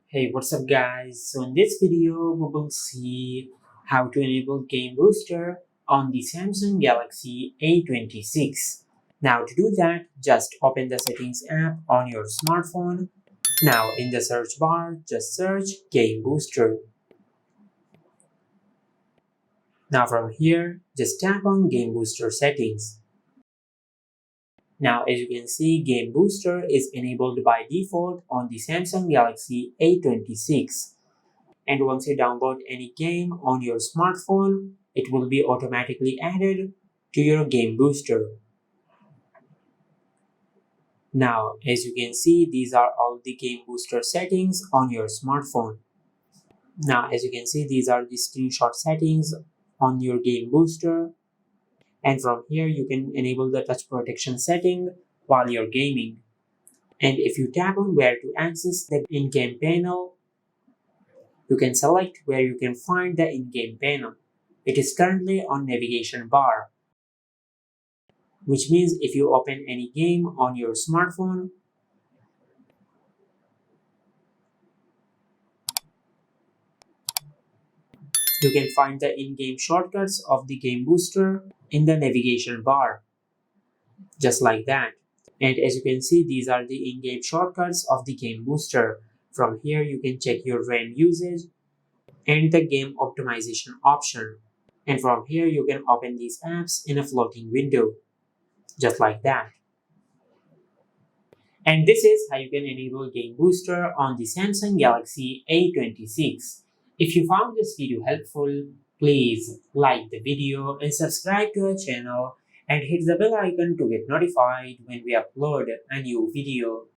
Hey, what's up guys? So in this video, we will see how to enable Game Booster on the Samsung Galaxy A26. Now to do that, just open the Settings app on your smartphone. Now in the search bar, just search Game Booster. Now from here, just tap on Game Booster settings. Now as you can see, Game Booster is enabled by default on the Samsung Galaxy A26. And once you download any game on your smartphone, it will be automatically added to your Game Booster. Now, as you can see, these are all the Game Booster settings on your smartphone. Now, as you can see, these are the screenshot settings on your Game Booster. And from here, you can enable the touch protection setting while you're gaming. And if you tap on where to access the in-game panel, you can select where you can find the in-game panel. It is currently on navigation bar, which means if you open any game on your smartphone, you can find the in-game shortcuts of the Game Booster in the navigation bar, just like that. And as you can see, these are the in-game shortcuts of the Game Booster. From here, you can check your RAM usage and the game optimization option. And from here, you can open these apps in a floating window, just like that. And this is how you can enable Game Booster on the Samsung Galaxy A26. If you found this video helpful, please like the video and subscribe to our channel and hit the bell icon to get notified when we upload a new video.